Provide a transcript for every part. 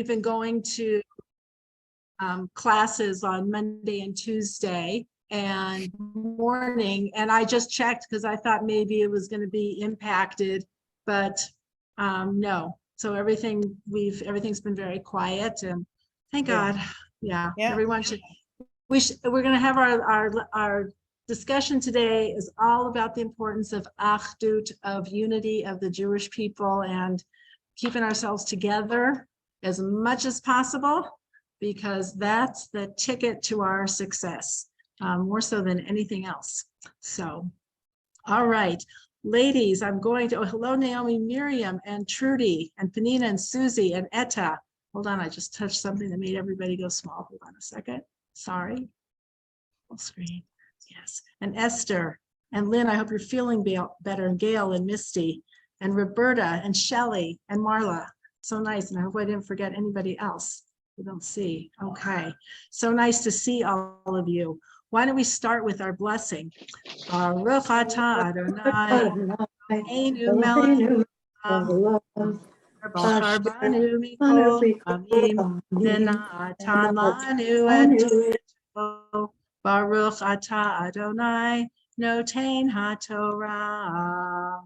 been going to classes on Monday and Tuesday and morning, and I just checked because I thought maybe it was going to be impacted, but no. So everything's been very quiet, and thank God. Yeah. Everyone should. We're going to have our discussion today is all about the importance of achdut, of unity of the Jewish people, and keeping ourselves together as much as possible, because that's the ticket to our success, more so than anything else. So, all right, ladies, I'm going to, hello, Naomi, Miriam, and Trudy, and Panina, and Susie, and Etta. Hold on, I just touched something that made everybody go small. Hold on a second. Sorry. Full screen. Yes. And Esther, and Lynn, I hope you're feeling better, and Gail, and Misty, and Roberta, and Shelley, and Marla. So nice. And I hope I didn't forget anybody else. We don't see. Okay. So nice to see all of you. Why don't we start with our blessing? Baruch atah Adonai, Einu melech haolam, bachar banu mikol amim, v'natan lanu et Torah. Baruch atah Adonai, noten haTorah.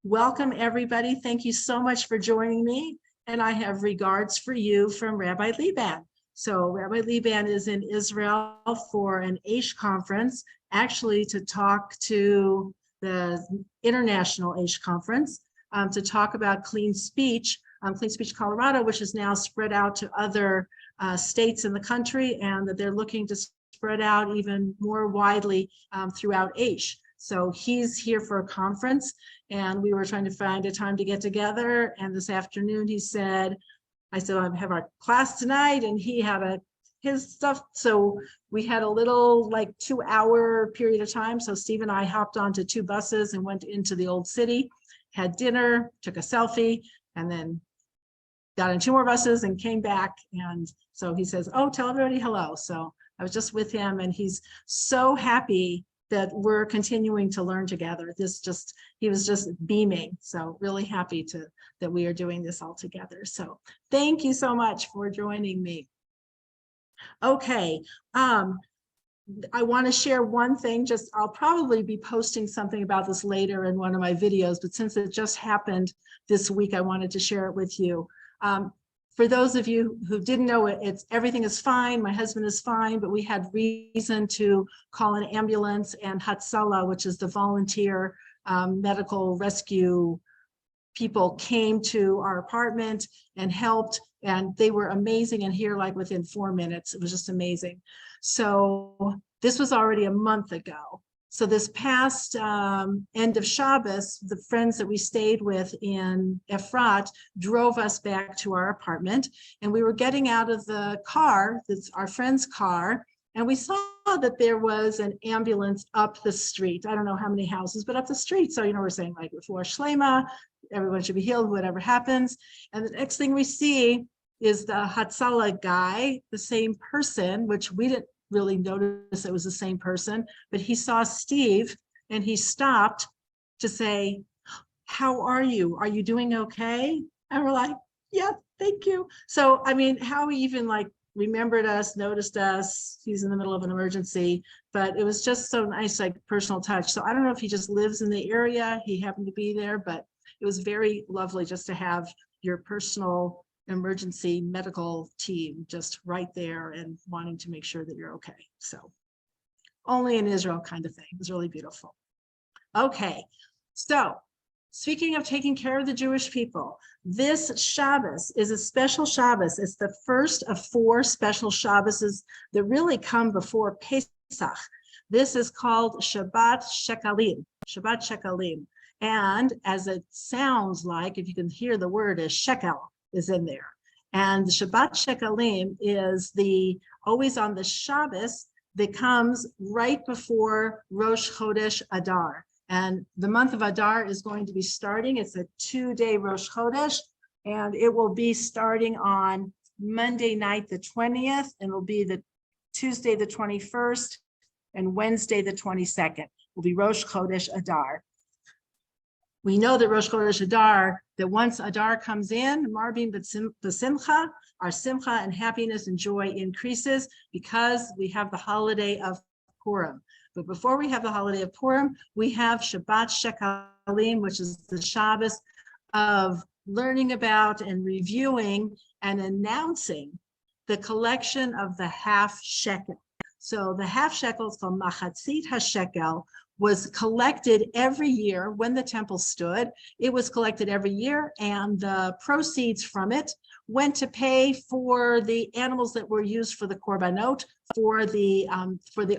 Welcome, everybody. Thank you so much for joining me. And I have regards for you from Rabbi Liban. So Rabbi Liban is in Israel for an Aish conference, actually to talk to the International Aish Conference, to talk about Clean Speech Colorado, which is now spread out to other states in the country, and that they're looking to spread out even more widely throughout Aish. So he's here for a conference, and we were trying to find a time to get together. And this afternoon I said, I have our class tonight, and he had his stuff. So we had a little 2-hour period of time. So Steve and I hopped onto 2 buses and went into the old city, had dinner, took a selfie, and then got in 2 more buses and came back. And so he says, oh, tell everybody hello. So I was just with him, and he's so happy that we're continuing to learn together. He was just beaming. So really happy that we are doing this all together. So thank you so much for joining me. Okay, I want to share one thing. I'll probably be posting something about this later in one of my videos, but since it just happened this week, I wanted to share it with you. For those of you who didn't know it, everything is fine. My husband is fine, but we had reason to call an ambulance, and Hatzalah, which is the volunteer medical rescue people, came to our apartment and helped, and they were amazing and here within 4 minutes. It was just amazing. So this was already a month ago. So this past end of Shabbos, the friends that we stayed with in Efrat drove us back to our apartment, and we were getting out of the car, that's our friend's car, and we saw that there was an ambulance up the street. I don't know how many houses, but up the street. So, we're saying before Shlema, everyone should be healed, whatever happens. And the next thing we see is the Hatzalah guy, the same person, which we didn't really notice it was the same person, but he saw Steve and he stopped to say, how are you? Are you doing okay? And we're like, yeah, thank you. So, how he even remembered us, noticed us. He's in the middle of an emergency, but it was just so nice, personal touch. So I don't know if he just lives in the area, he happened to be there, but it was very lovely just to have your personal emergency medical team just right there and wanting to make sure that you're okay. So only in Israel kind of thing. It was really beautiful. Okay, so speaking of taking care of the Jewish people, this Shabbos is a special Shabbos. It's the first of 4 special Shabboses that really come before Pesach. This is called Shabbat Shekalim. Shabbat Shekalim. And as it sounds like, if you can hear the word, is shekel is in there. And the Shabbat Shekalim is always on the Shabbos that comes right before Rosh Chodesh Adar. And the month of Adar is going to be starting. It's a 2-day Rosh Chodesh, and it will be starting on Monday night, the 20th, and it'll be the Tuesday, the 21st, and Wednesday, the 22nd will be Rosh Chodesh Adar. We know that Rosh Chodesh Adar, that once Adar comes in, Marbim B'Simcha, our simcha and happiness and joy increases because we have the holiday of Purim. But before we have the holiday of Purim, we have Shabbat Shekalim, which is the Shabbos of learning about and reviewing and announcing the collection of the half shekel. So the half shekel is called Machatzit HaShekel, was collected every year when the temple stood. It was collected every year, and the proceeds from it went to pay for the animals that were used for the korbanot, for the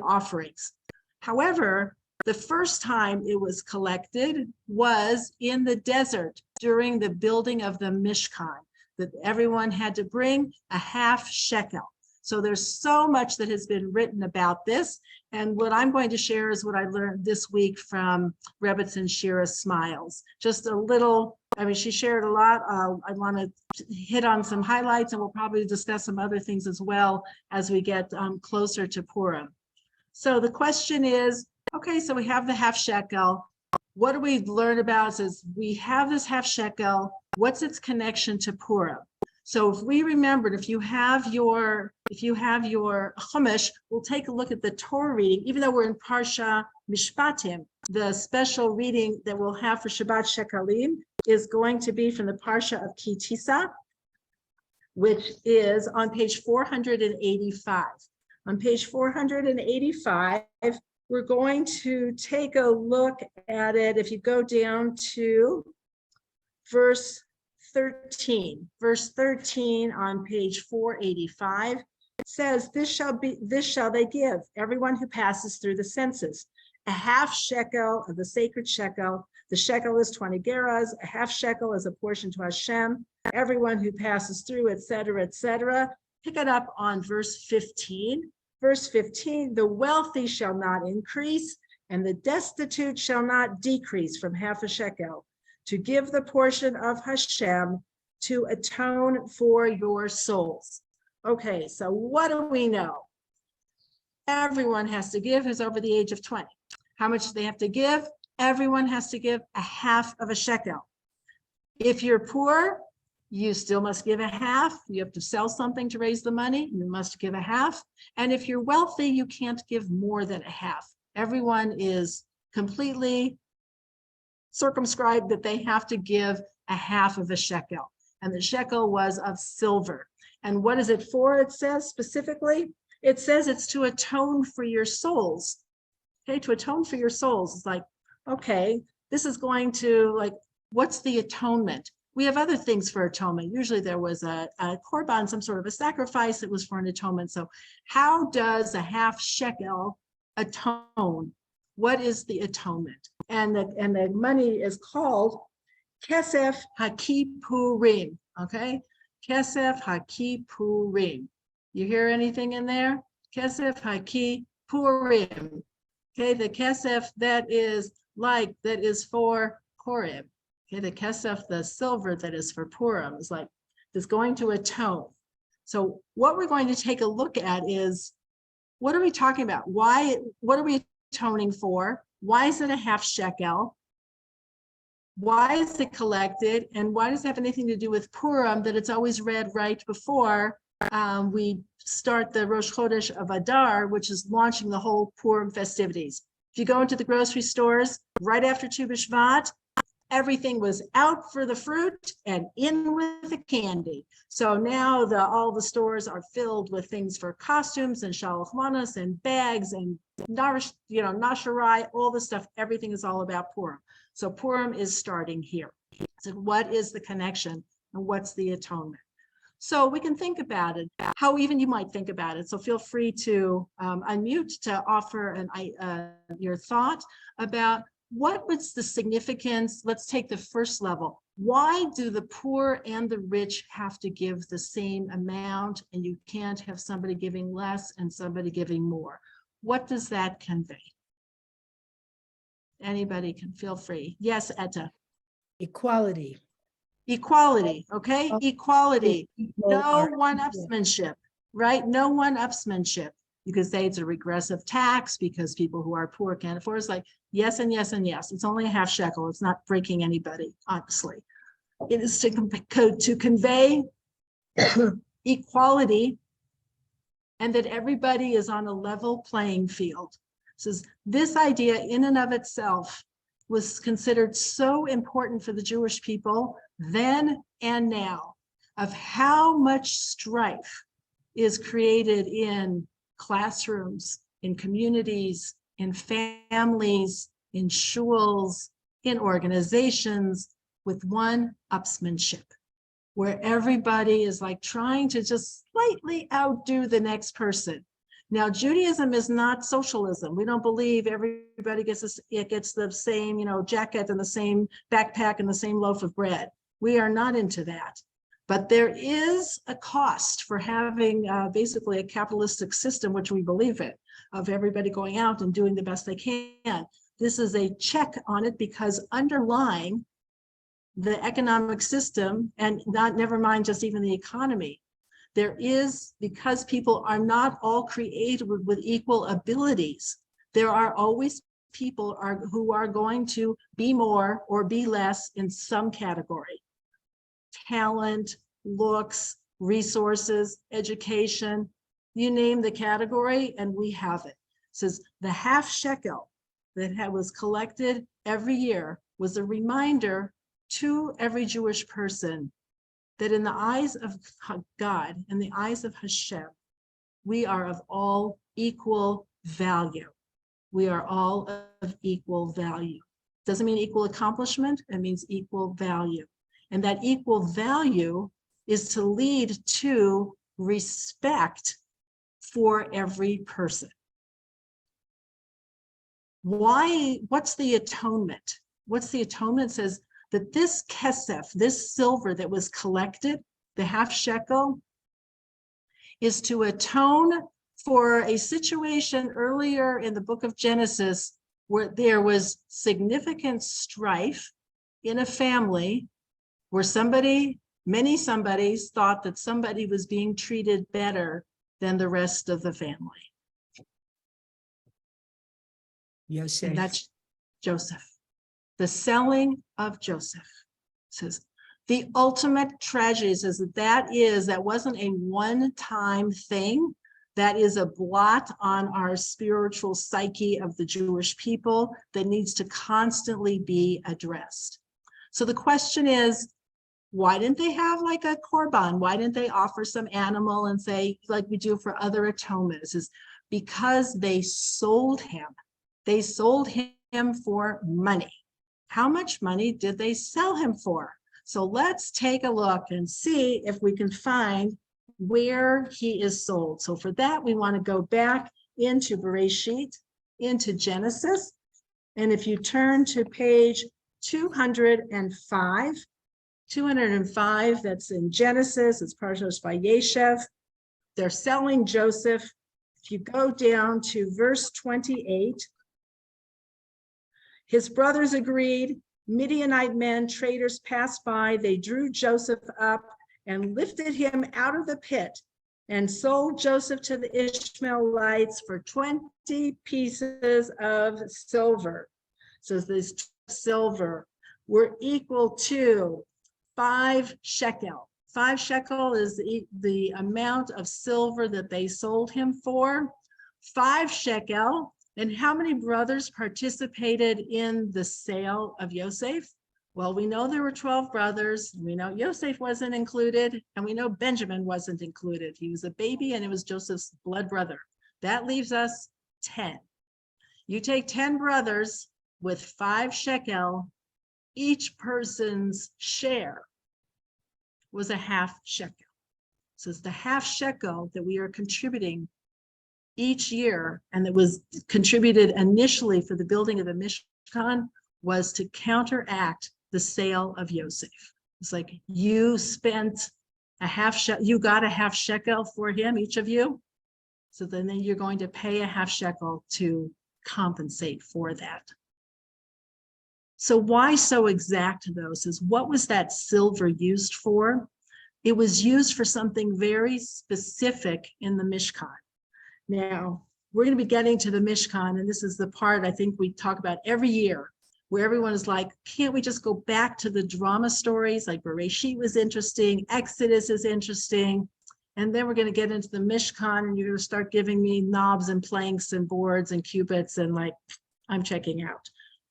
offerings. However, the first time it was collected was in the desert during the building of the Mishkan, that everyone had to bring a half shekel. So there's so much that has been written about this. And what I'm going to share is what I learned this week from Rebbetzin Shira Smiles. Just a little, I mean, she shared a lot. I want to hit on some highlights, and we'll probably discuss some other things as well as we get closer to Purim. So the question is, okay, so we have the half shekel. What do we learn about? It says we have this half shekel. What's its connection to Purim? So if we remembered, if you have your Chumash, we'll take a look at the Torah reading, even though we're in parsha Mishpatim. The special reading that we'll have for Shabbat Shekalim is going to be from the parsha of Ki Tisa, which is on page 485. On page 485, we're going to take a look at it. If you go down to verse 13 on page 485, it says, this shall they give everyone who passes through the census, a half shekel of the sacred shekel. The shekel is 20 gerahs, a half shekel is a portion to Hashem, everyone who passes through, etc., etc. Pick it up on verse 15. Verse 15, the wealthy shall not increase, and the destitute shall not decrease from half a shekel, to give the portion of Hashem to atone for your souls. Okay, so what do we know? Everyone has to give who's over the age of 20. How much do they have to give? Everyone has to give a half of a shekel. If you're poor, you still must give a half. You have to sell something to raise the money. You must give a half. And if you're wealthy, you can't give more than a half. Everyone is completely circumscribed that they have to give a half of a shekel. And the shekel was of silver. And what is it for? It says specifically, it says it's to atone for your souls. Okay, to atone for your souls. It's like, okay, this is going to, like, what's the atonement? We have other things for atonement. Usually there was a korban, some sort of a sacrifice that was for an atonement. So how does a half shekel atone? What is the atonement? And the money is called Kesef HaKippurim, okay? Kesef HaKippurim. You hear anything in there? Kesef HaKippurim. Okay, the kesef that is for Purim. Okay, the kesef, the silver that is for Purim, is going to atone. So what we're going to take a look at is, what are we talking about? What are we atoning for? Why is it a half shekel? Why is it collected? And why does it have anything to do with Purim, that it's always read right before we start the Rosh Chodesh of Adar, which is launching the whole Purim festivities? If you go into the grocery stores right after Tu B'Shvat, everything was out for the fruit and in with the candy. So now all the stores are filled with things for costumes and shalach manos and bags and nasharai, all the stuff. Everything is all about Purim. So Purim is starting here. So what is the connection and what's the atonement? So we can think about it, how even you might think about it. So feel free to unmute to offer your thought about what was the significance. Let's take the first level. Why do the poor and the rich have to give the same amount, and you can't have somebody giving less and somebody giving more? What does that convey? Anybody can feel free. Yes, Etta. Equality. Equality, okay? Equality. No one-upsmanship, right? No one-upsmanship. You could say it's a regressive tax because people who are poor can't afford it. It's like, yes, and yes, and yes. It's only a half shekel. It's not breaking anybody, honestly. It is to convey equality and that everybody is on a level playing field. So this idea in and of itself was considered so important for the Jewish people then and now, of how much strife is created in classrooms, in communities, in families, in shuls, in organizations, with one upsmanship, where everybody is like trying to just slightly outdo the next person. Now, Judaism is not socialism. We don't believe everybody gets the same, jacket and the same backpack and the same loaf of bread. We are not into that. But there is a cost for having basically a capitalistic system, which we believe in, of everybody going out and doing the best they can. This is a check on it because underlying the economic system, and never mind just even the economy, there is, because people are not all created with equal abilities, there are always people who are going to be more or be less in some category. Talent, looks, resources, education, you name the category and we have it. It says the half shekel that was collected every year was a reminder to every Jewish person that in the eyes of God, in the eyes of Hashem, we are of all equal value. We are all of equal value. Doesn't mean equal accomplishment, it means equal value. And that equal value is to lead to respect for every person. Why? What's the atonement? What's the atonement? It says that this kesef, this silver that was collected, the half shekel, is to atone for a situation earlier in the book of Genesis where there was significant strife in a family where many somebodies thought that somebody was being treated better than the rest of the family. Yosef. And that's Joseph. The selling of Joseph. It says the ultimate tragedy says that wasn't a one-time thing. That is a blot on our spiritual psyche of the Jewish people that needs to constantly be addressed. So the question is, why didn't they have like a korban? Why didn't they offer some animal and say, like we do for other atonements? Is because they sold him. They sold him for money. How much money did they sell him for? So let's take a look and see if we can find where he is sold. So for that, we want to go back into Bereshit, into Genesis. And if you turn to page 205, that's in Genesis, it's parsha Vayeshev. They're selling Joseph. If you go down to verse 28, his brothers agreed. Midianite men, traders passed by. They drew Joseph up and lifted him out of the pit and sold Joseph to the Ishmaelites for 20 pieces of silver. So this silver were equal to 5 shekel. 5 shekel is the amount of silver that they sold him for. 5 shekel. And how many brothers participated in the sale of Yosef? Well, we know there were 12 brothers. We know Yosef wasn't included, and we know Benjamin wasn't included. He was a baby, and it was Joseph's blood brother. That leaves us 10. You take 10 brothers with 5 shekel, each person's share was a half shekel. So it's the half shekel that we are contributing each year, and that was contributed initially for the building of the Mishkan, was to counteract the sale of Yosef. It's like you spent a half shekel, you got a half shekel for him, each of you. So then you're going to pay a half shekel to compensate for that. So why so exact though? Says, what was that silver used for? It was used for something very specific in the Mishkan. Now, we're going to be getting to the Mishkan, and this is the part I think we talk about every year, where everyone is like, can't we just go back to the drama stories? Like Bereshit was interesting, Exodus is interesting, and then we're going to get into the Mishkan, and you're going to start giving me knobs and planks and boards and cubits, and like, I'm checking out.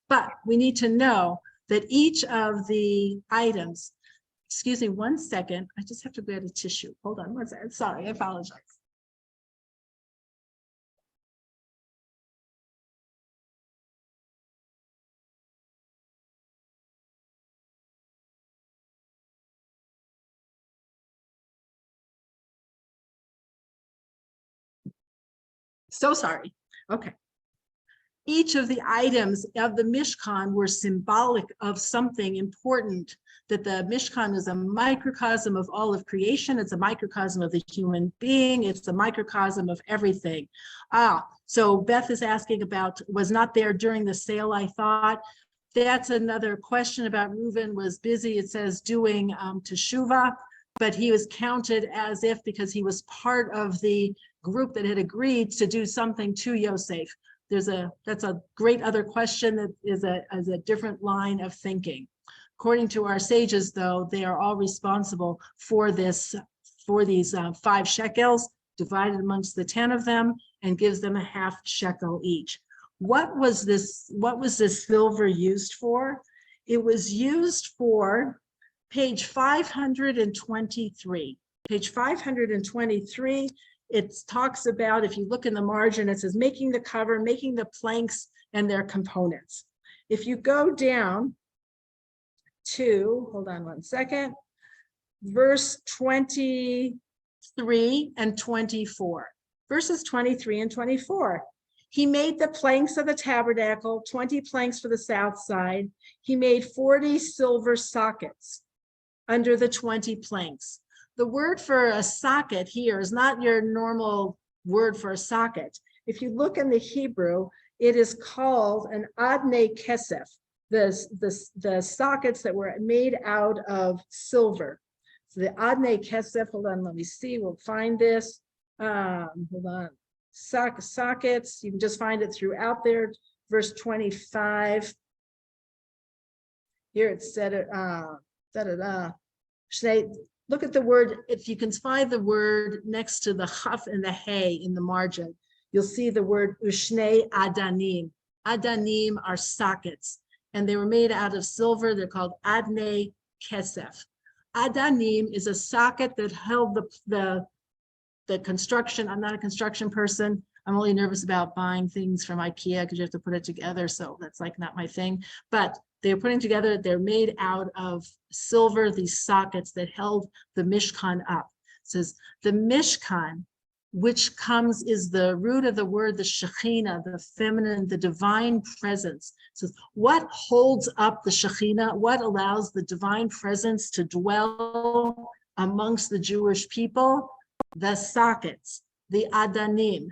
But we need to know that each of the items, excuse me 1 second, I just have to get a tissue. Hold on 1 second. Sorry, I apologize. So sorry. Okay. Each of the items of the Mishkan were symbolic of something important, that the Mishkan is a microcosm of all of creation. It's a microcosm of the human being. It's a microcosm of everything. So Beth is asking about, was not there during the sale, I thought. That's another question about Reuven was busy, it says, doing teshuvah, but he was counted as if, because he was part of the group that had agreed to do something to Yosef. That's a great other question that is a different line of thinking. According to our sages, though, they are all responsible for these 5 shekels divided amongst the 10 of them, and gives them a half shekel each. What was this silver used for? It was used for page 523. Page 523, it talks about, if you look in the margin, it says making the cover, making the planks and their components. If you go down to, hold on 1 second, verse 23 and 24. Verses 23 and 24. He made the planks of the tabernacle, 20 planks for the south side. He made 40 silver sockets under the 20 planks. The word for a socket here is not your normal word for a socket. If you look in the Hebrew, it is called an adnei kesef, the sockets that were made out of silver. So the adnei kesef, hold on, let me see, we'll find this. Hold on. Sockets, you can just find it throughout there. Verse 25. Here it said it, look at the word, if you can find the word next to the chaf and the hay in the margin, you'll see the word ushnei adanim. Adanim are sockets, and they were made out of silver. They're called adnei kesef. Adanim is a socket that held the construction. I'm not a construction person. I'm only nervous about buying things from IKEA because you have to put it together. So that's like not my thing. But they're putting together, they're made out of silver, these sockets that held the Mishkan up. It says the Mishkan, which is the root of the word, the Shekhinah, the feminine, the divine presence. It says, what holds up the Shekhinah? What allows the divine presence to dwell amongst the Jewish people? The sockets, the adanim.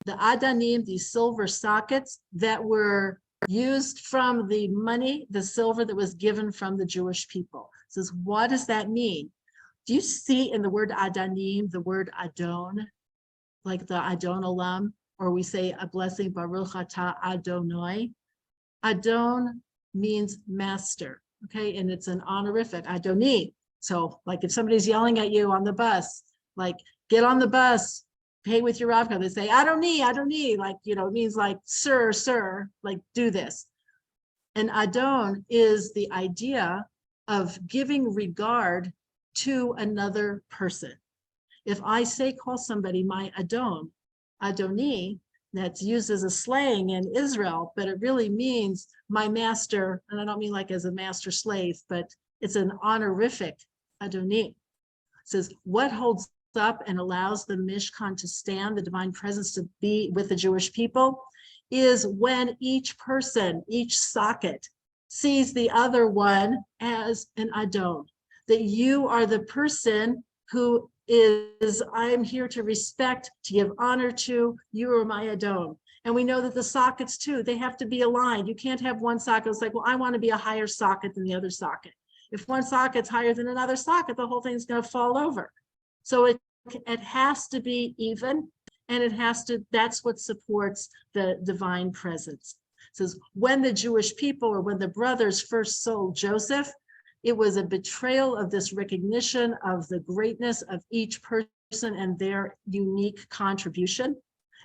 The adanim, these silver sockets that were used from the money, the silver that was given from the Jewish people. It says, what does that mean? Do you see in the word adanim, the word adon, like the adon olam, or we say a blessing, Baruch atah Adonai? Adon means master, okay? And it's an honorific, Adoni. So like if somebody's yelling at you on the bus, like, get on the bus, pay with your Rav card. They say, I don't need, like, it means like, sir, like, do this. And Adon is the idea of giving regard to another person. If I call somebody my Adon, Adoni, that's used as a slang in Israel, but it really means my master, and I don't mean like as a master slave, but it's an honorific Adoni. It says, what holds up and allows the Mishkan to stand, the divine presence to be with the Jewish people, is when each person, each socket, sees the other one as an Adon, that you are the person who is, I'm here to respect, to give honor to, you are my Adon. And we know that the sockets too, they have to be aligned. You can't have one socket, it's like, well, I want to be a higher socket than the other socket. If one socket's higher than another socket, the whole thing's going to fall over. So it has to be even, and that's what supports the divine presence. It says, when the Jewish people, or when the brothers first sold Joseph, it was a betrayal of this recognition of the greatness of each person and their unique contribution.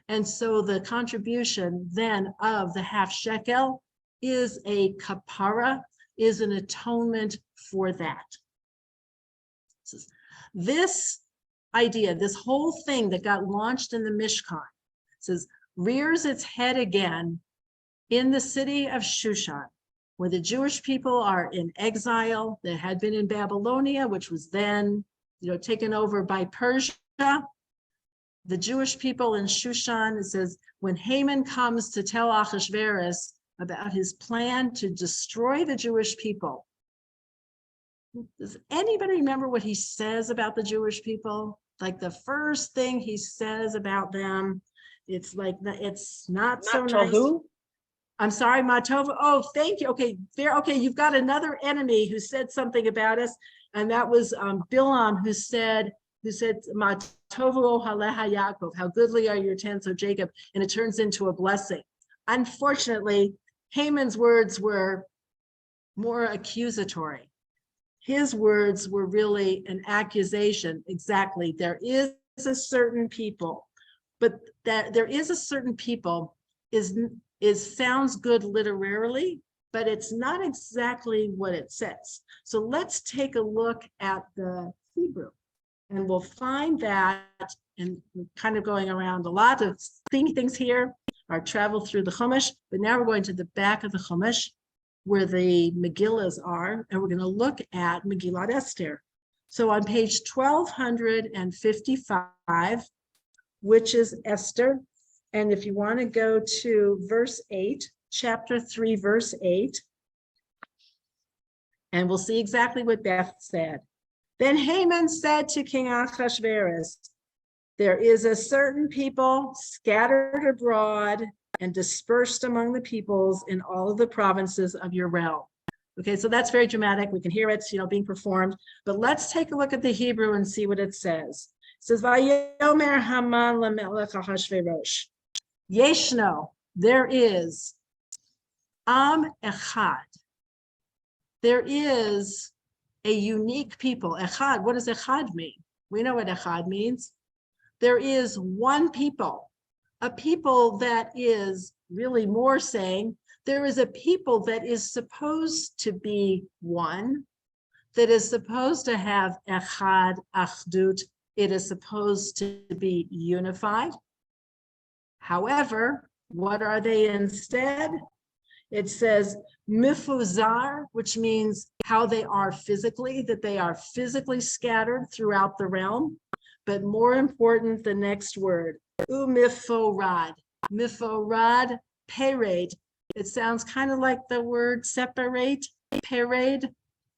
And so the contribution then of the half shekel is a kapara, is an atonement for that. This idea, this whole thing that got launched in the Mishkan, says, rears its head again in the city of Shushan, where the Jewish people are in exile. They had been in Babylonia, which was then, taken over by Persia. The Jewish people in Shushan, it says, when Haman comes to tell Achashverosh about his plan to destroy the Jewish people. Does anybody remember what he says about the Jewish people? Like the first thing he says about them, it's like, it's not so nice. I'm sorry, Matova. Oh, thank you. Okay, okay, you've got another enemy who said something about us, and that was Bilam, who said, Matovo Haleha Yaakov, how goodly are your tents, O Jacob, and it turns into a blessing. Unfortunately, Haman's words were more accusatory. His words were really an accusation. Exactly, there is a certain people, but that there is a certain people is sounds good literarily, but it's not exactly what it says. So let's take a look at the Hebrew, and we'll find that, and we're kind of going around a lot of things here, our travel through the Chumash, but now we're going to the back of the Chumash where the Megillas are, and we're going to look at Megillat Esther. So on page 1255, which is Esther, and if you want to go to verse 8, chapter 3, verse 8, and we'll see exactly what Beth said. Then Haman said to King Achashverosh, there is a certain people scattered abroad and dispersed among the peoples in all of the provinces of your realm. Okay, so that's very dramatic. We can hear it, being performed. But let's take a look at the Hebrew and see what it says. It says, Vayomer Haman lamelech Achashverosh. Yeshno, there is Am Echad. There is a unique people. Echad, what does Echad mean? We know what Echad means. There is one people, a people that is really more saying, there is a people that is supposed to be one, that is supposed to have Echad, Achdut, it is supposed to be unified. However, what are they instead? It says mifuzar, which means how they are physically, that they are physically scattered throughout the realm. But more important, the next word, umiforad. Miforad, parade. It sounds kind of like the word separate, parade.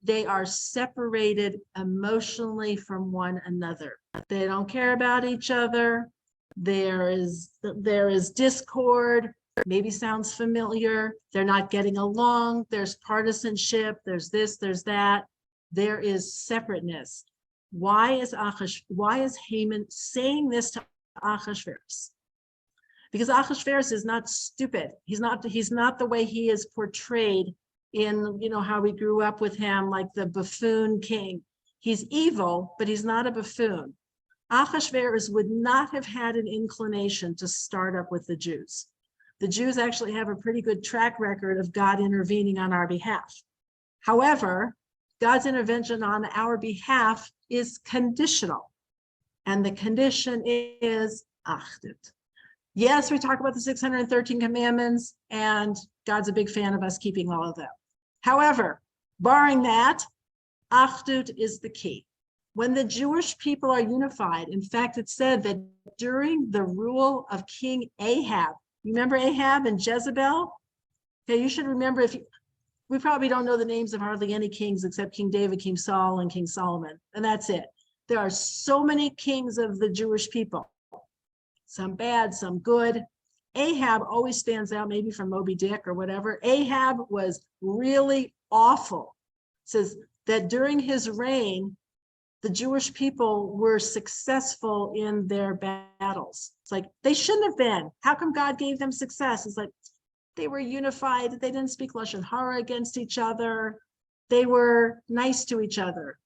They are separated emotionally from one another. They don't care about each other. There is discord. Maybe sounds familiar. They're not getting along. There's partisanship. There's this, there's that. There is separateness. Why is Haman saying this to Achashverosh? Because Achashverosh is not stupid. He's not the way he is portrayed in, how we grew up with him, like the buffoon king. He's evil, but he's not a buffoon. Achashverosh would not have had an inclination to start up with the Jews. The Jews actually have a pretty good track record of God intervening on our behalf. However, God's intervention on our behalf is conditional. And the condition is Achdut. Yes, we talk about the 613 commandments, and God's a big fan of us keeping all of them. However, barring that, Achdut is the key. When the Jewish people are unified, in fact, it's said that during the rule of King Ahab, you remember Ahab and Jezebel? Okay, you should remember, we probably don't know the names of hardly any kings except King David, King Saul, and King Solomon, and that's it. There are so many kings of the Jewish people, some bad, some good. Ahab always stands out, maybe from Moby Dick or whatever. Ahab was really awful. It says that during his reign, the Jewish people were successful in their battles. It's like, they shouldn't have been. How come God gave them success? It's like, they were unified. They didn't speak Lashon Hara against each other. They were nice to each other.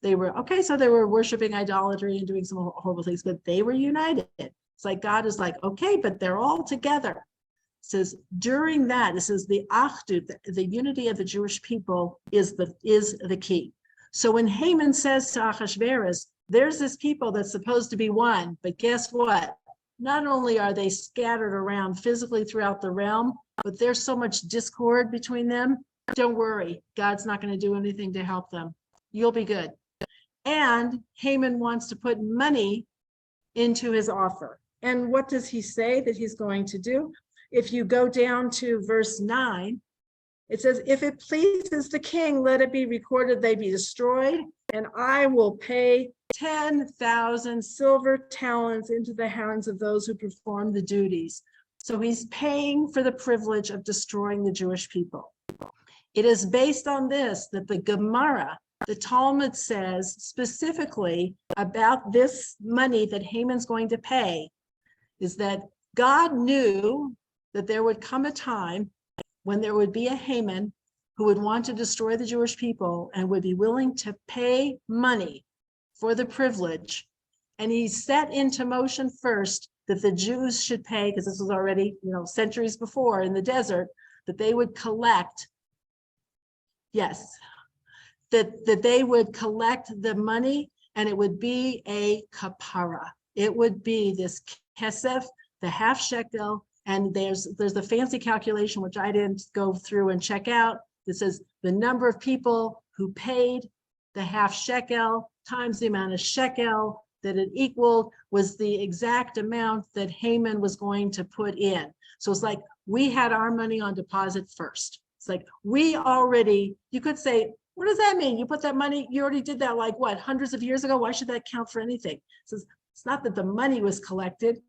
They were, okay, so they were worshiping idolatry and doing some horrible things, but they were united. It's like, God is like, okay, but they're all together. It says, during that, it says the Achdut, the unity of the Jewish people is the key. So when Haman says to Achashverosh, there's this people that's supposed to be one, but guess what? Not only are they scattered around physically throughout the realm, but there's so much discord between them. Don't worry, God's not going to do anything to help them. You'll be good. And Haman wants to put money into his offer. And what does he say that he's going to do? If you go down to verse 9, it says, if it pleases the king, let it be recorded they be destroyed, and I will pay 10,000 silver talents into the hands of those who perform the duties. So he's paying for the privilege of destroying the Jewish people. It is based on this that the Gemara, the Talmud says specifically about this money that Haman's going to pay, is that God knew that there would come a time when there would be a Haman who would want to destroy the Jewish people and would be willing to pay money for the privilege. And he set into motion first that the Jews should pay, because this was already, centuries before in the desert, that they would collect, that they would collect the money, and it would be a kapara. It would be this kesef, the half shekel, and there's the fancy calculation, which I didn't go through and check out. That says the number of people who paid the half shekel times the amount of shekel that it equaled was the exact amount that Haman was going to put in. So it's like, we had our money on deposit first. It's like, we already, you could say, what does that mean? You put that money, you already did that like what, hundreds of years ago? Why should that count for anything? So it's not that the money was collected.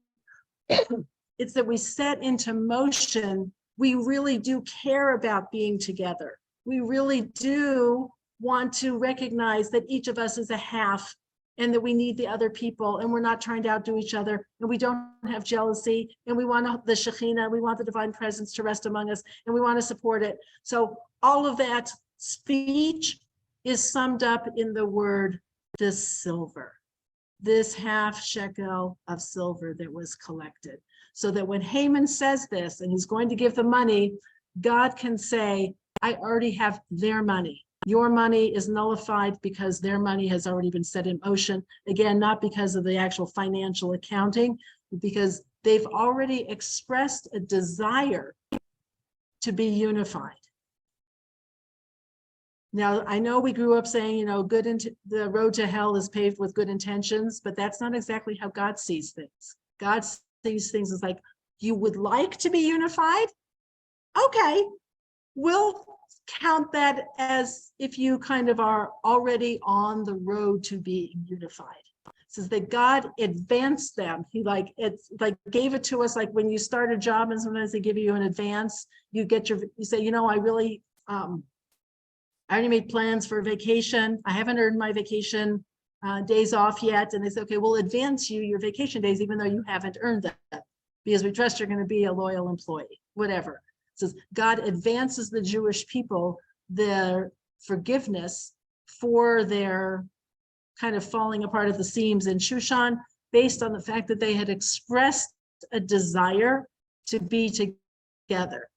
It's that we set into motion. We really do care about being together. We really do want to recognize that each of us is a half, and that we need the other people, and we're not trying to outdo each other, and we don't have jealousy, and we want the Shekhinah, we want the divine presence to rest among us, and we want to support it. So all of that speech is summed up in the word, the silver, this half shekel of silver that was collected. So that when Haman says this, and he's going to give the money, God can say, I already have their money. Your money is nullified because their money has already been set in motion. Again, not because of the actual financial accounting, but because they've already expressed a desire to be unified. Now, I know we grew up saying, the road to hell is paved with good intentions, but that's not exactly how God sees things. God sees things as like, you would like to be unified? Okay, we'll count that as if you kind of are already on the road to being unified. It says that God advanced them. He gave it to us, like when you start a job and sometimes they give you an advance, you say, I already made plans for vacation. I haven't earned my vacation days off yet. And they say, okay, we'll advance you your vacation days, even though you haven't earned them, because we trust you're going to be a loyal employee, whatever. It says God advances the Jewish people their forgiveness for their kind of falling apart at the seams in Shushan, based on the fact that they had expressed a desire to be together.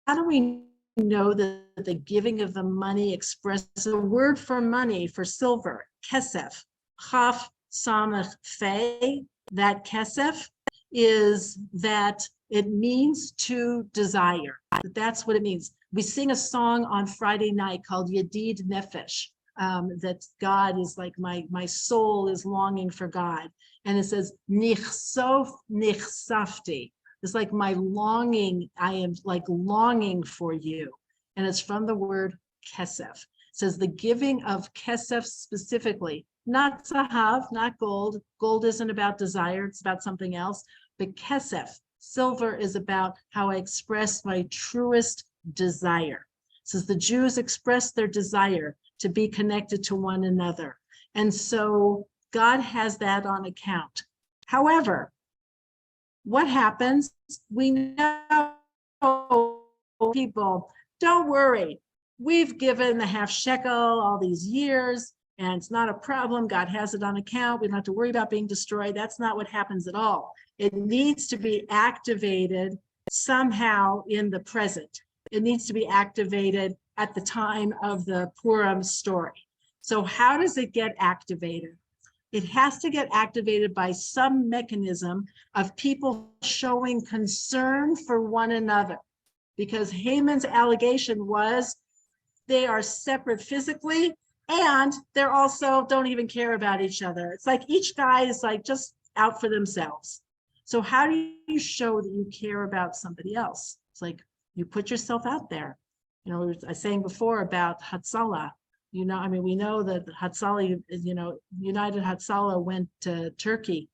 How do we know that the giving of the money expresses the word for money, for silver, kesef, chaf samach fe? That kesef is that it means to desire. That's what it means. We sing a song on Friday night called Yedid Nefesh, that God is like, my soul is longing for God. And it says, nichsof nichsafti. It's like my longing, I am like longing for you. And it's from the word kesef. It says the giving of kesef specifically, not zahav, not gold. Gold isn't about desire, it's about something else. But kesef, silver, is about how I express my truest desire. It says the Jews expressed their desire to be connected to one another. And so God has that on account. However, what happens? We know people, don't worry. We've given the half shekel all these years, and it's not a problem. God has it on account. We don't have to worry about being destroyed. That's not what happens at all. It needs to be activated somehow in the present. It needs to be activated at the time of the Purim story. So how does it get activated? It has to get activated by some mechanism of people showing concern for one another. Because Haman's allegation was they are separate physically, and they're also don't even care about each other. It's like each guy is like just out for themselves. So how do you show that you care about somebody else? It's like you put yourself out there. You know, I was saying before about Hatzalah. You know, I mean, we know that Hatzalah, you know, United Hatzalah went to Turkey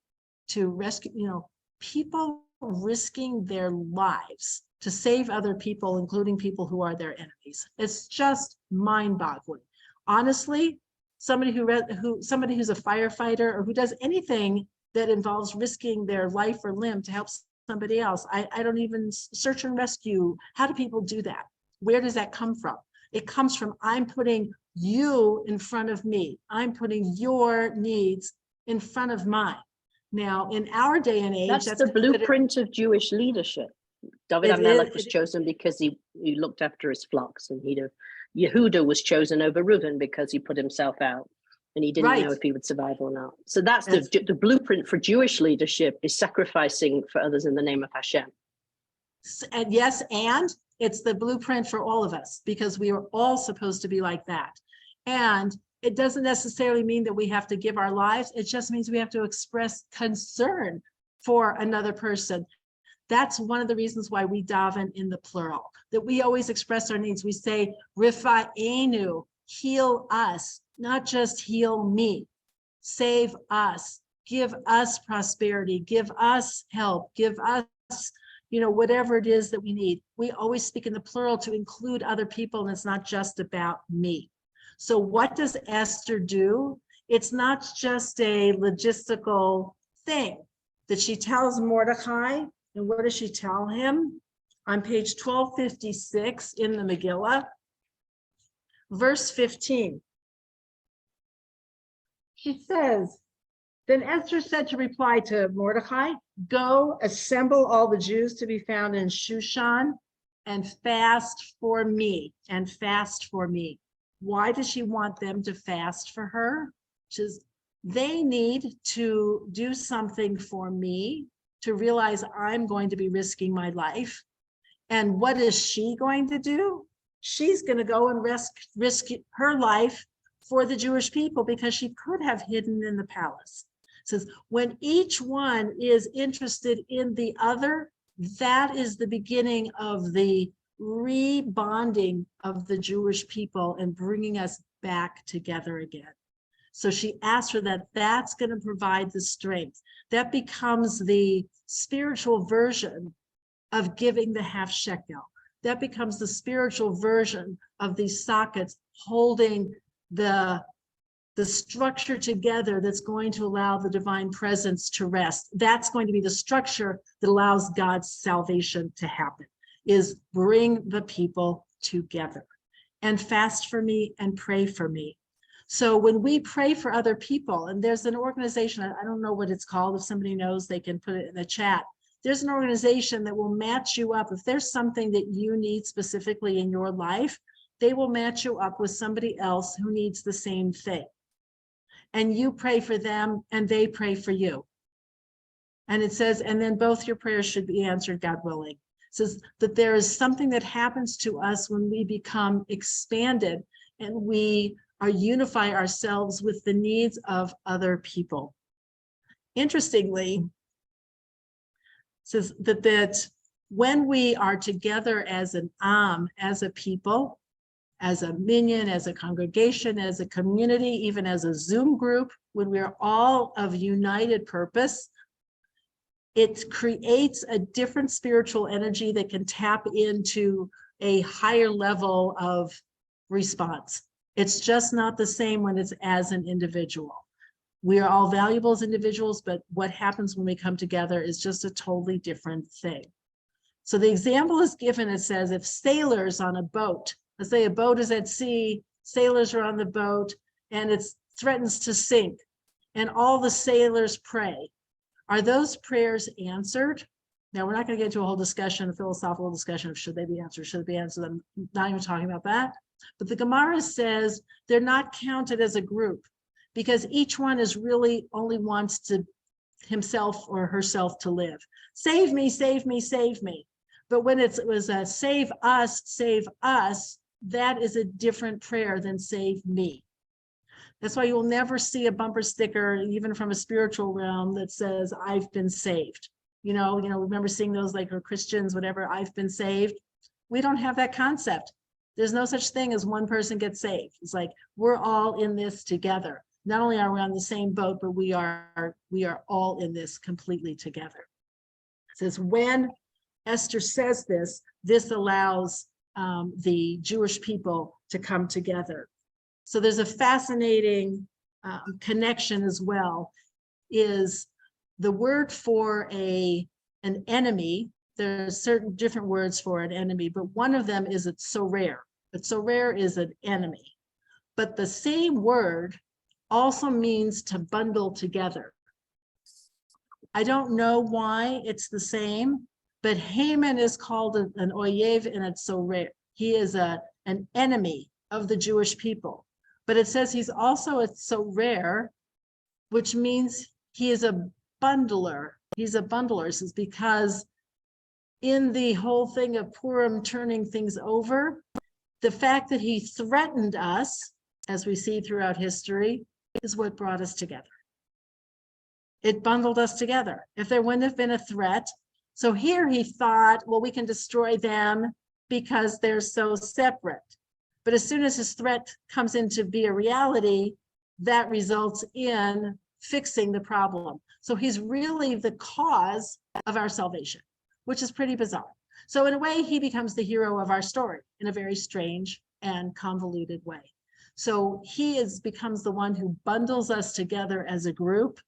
to rescue, you know, people risking their lives to save other people, including people who are their enemies. It's just mind-boggling. Honestly, somebody who's a firefighter or who does anything that involves risking their life or limb to help somebody else, I don't even search and rescue. How do people do that? Where does that come from? It comes from I'm putting you in front of me. I'm putting your needs in front of mine. Now, in our day and age, that's the blueprint of Jewish leadership. David HaMelech was chosen because he looked after his flocks, and Yehuda was chosen over Reuben because he put himself out, and he didn't know if he would survive or not. So that's the blueprint for Jewish leadership, is sacrificing for others in the name of Hashem. And yes, and it's the blueprint for all of us, because we are all supposed to be like that. And it doesn't necessarily mean that we have to give our lives. It just means we have to express concern for another person. That's one of the reasons why we daven in the plural, that we always express our needs. We say, Rifa'enu, heal us, not just heal me. Save us, give us prosperity, give us help, give us, you know, whatever it is that we need. We always speak in the plural to include other people, and it's not just about me. So what does Esther do? It's not just a logistical thing that she tells Mordecai. And what does she tell him? On page 1256 in the Megillah, verse 15. She says, then Esther said to reply to Mordecai, go assemble all the Jews to be found in Shushan and fast for me, and fast for me. Why does she want them to fast for her? She says, they need to do something for me to realize I'm going to be risking my life. And what is she going to do? She's going to go and risk her life for the Jewish people, because she could have hidden in the palace. It says, when each one is interested in the other, that is the beginning of the rebonding of the Jewish people and bringing us back together again. So she asked for that. That's going to provide the strength. That becomes the spiritual version of giving the half shekel. That becomes the spiritual version of these sockets holding the structure together that's going to allow the divine presence to rest. That's going to be the structure that allows God's salvation to happen, is bring the people together and fast for me and pray for me. So when we pray for other people, and there's an organization, I don't know what it's called. If somebody knows, they can put it in the chat. There's an organization that will match you up. If there's something that you need specifically in your life, they will match you up with somebody else who needs the same thing. And you pray for them and they pray for you. And it says, and then both your prayers should be answered, God willing. It says that there is something that happens to us when we become expanded and we unify ourselves with the needs of other people. Interestingly, it says that when we are together as an as a people, as a minyan, as a congregation, as a community, even as a Zoom group, when we are all of united purpose, it creates a different spiritual energy that can tap into a higher level of response. It's just not the same when it's as an individual. We are all valuable as individuals, but what happens when we come together is just a totally different thing. So the example is given, it says, if sailors on a boat, let's say a boat is at sea, sailors are on the boat, and it threatens to sink, and all the sailors pray. Are those prayers answered? Now, we're not going to get into a whole discussion, a philosophical discussion of should they be answered, should they be answered. I'm not even talking about that. But the Gemara says they're not counted as a group because each one is really only wants to himself or herself to live. Save me, save me, save me. But when it was a save us, that is a different prayer than save me. That's why you'll never see a bumper sticker, even from a spiritual realm, that says, I've been saved. Remember seeing those like for Christians, whatever, I've been saved. We don't have that concept. There's no such thing as one person gets saved. It's like, we're all in this together. Not only are we on the same boat, but we are all in this completely together. It says, when Esther says this allows the Jewish people to come together. So there's a fascinating connection as well, is the word for an enemy. There's certain different words for an enemy, but one of them is it's so rare. It's so rare is an enemy. But the same word also means to bundle together. I don't know why it's the same, but Haman is called an oyev, and it's so rare. He is an enemy of the Jewish people. But it says he's also so rare, which means he is a bundler. He's a bundler. This is because in the whole thing of Purim turning things over, the fact that he threatened us, as we see throughout history, is what brought us together. It bundled us together. If there wouldn't have been a threat, so here he thought, well, we can destroy them because they're so separate. But as soon as his threat comes into be a reality, that results in fixing the problem. So he's really the cause of our salvation, which is pretty bizarre. So in a way, he becomes the hero of our story in a very strange and convoluted way. So he becomes the one who bundles us together as a group,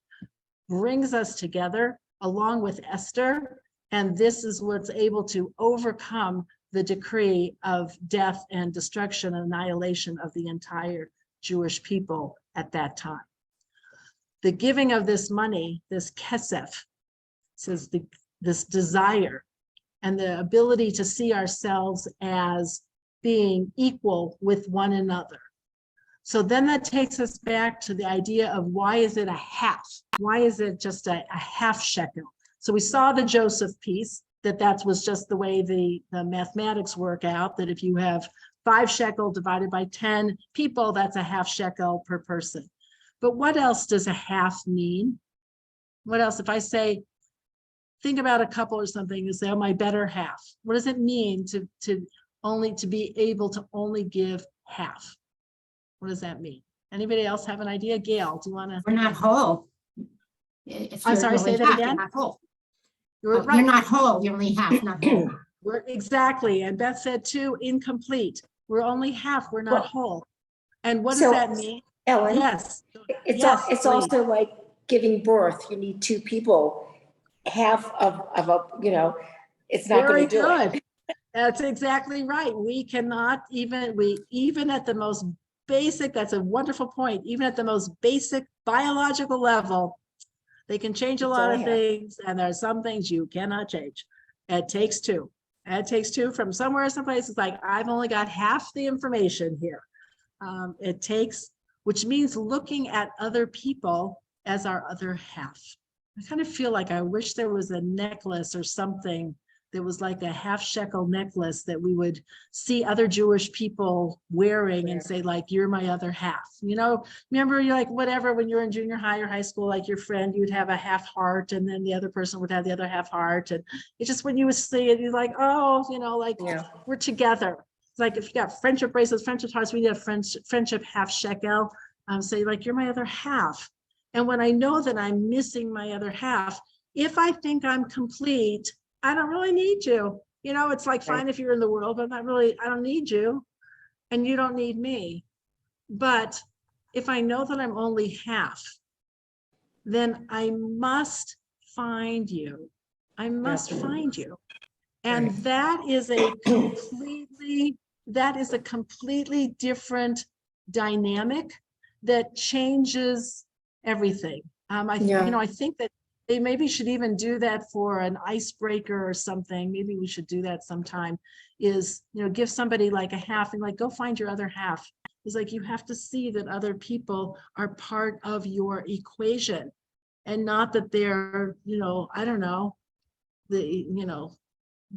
brings us together along with Esther, and this is what's able to overcome the decree of death and destruction and annihilation of the entire Jewish people at that time. The giving of this money, this kesef, says this desire and the ability to see ourselves as being equal with one another. So then that takes us back to the idea of why is it a half? Why is it just a half shekel? So we saw the Joseph piece, that was just the way the mathematics work out, that if you have 5 shekel divided by 10 people, that's a half shekel per person. But what else does a half mean? What else? If I say, think about a couple or something, you say, oh, my better half. What does it mean to be able to only give half? What does that mean? Anybody else have an idea? Gail, do you want to? We're not whole. I'm sorry, say that again. You're not whole. You're right. You're not whole. You're only half, not whole. Exactly. And Beth said too, incomplete. We're only half. We're not whole. And what does that mean? Ellyn, yes. It's also like giving birth. You need 2 people. Half of a, it's not going to do it. That's exactly right. We cannot even at the most basic, that's a wonderful point. Even at the most basic biological level, they can change a lot of things, and there are some things you cannot change. It takes 2. It takes 2 from somewhere, someplace. It's like, I've only got half the information here. Which means looking at other people as our other half. I kind of feel like I wish there was a necklace or something that was like a half shekel necklace that we would see other Jewish people wearing and say, like, you're my other half. Remember, you're like, whatever, when you're in junior high or high school, like your friend, you'd have a half heart, and then the other person would have the other half heart. And it's just when you would see it, you're like, oh, we're together. It's like if you got friendship bracelets, friendship hearts, we need a friendship half shekel. Say, like, you're my other half. And when I know that I'm missing my other half, if I think I'm complete, I don't really need you. It's like, fine if you're in the world, but I don't need you, and you don't need me. But if I know that I'm only half, then I must find you. I must find you. And that is a completely different dynamic that changes everything. I think that they maybe should even do that for an icebreaker or something. Maybe we should do that sometime, is, give somebody like a half and like, go find your other half. It's like, you have to see that other people are part of your equation and not that they're, I don't know, the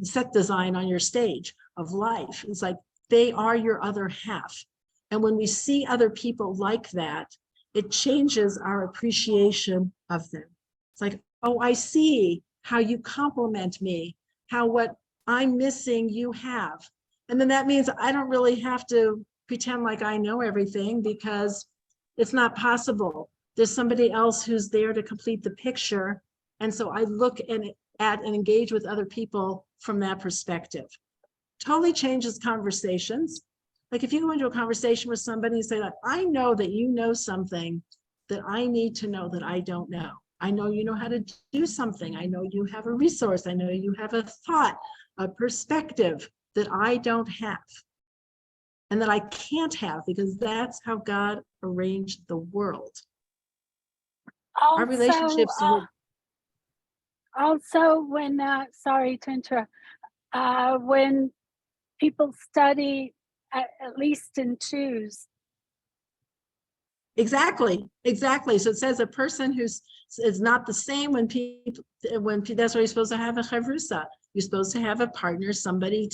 set design on your stage of life. It's like, they are your other half. And when we see other people like that, it changes our appreciation of them. It's like, oh, I see how you compliment me, how what I'm missing you have. And then that means I don't really have to pretend like I know everything, because it's not possible. There's somebody else who's there to complete the picture. And so I look at and engage with other people from that perspective. Totally changes conversations. Like if you go into a conversation with somebody and say, like, I know that you know something that I need to know that I don't know. I know you know how to do something. I know you have a resource. I know you have a thought, a perspective that I don't have and that I can't have, because that's how God arranged the world. Also, Our relationships. Also, when, sorry to interrupt, when people study, at least in twos. Exactly. So it says a person who's is not the same when that's why you're supposed to have a chavrusa. You're supposed to have a partner, somebody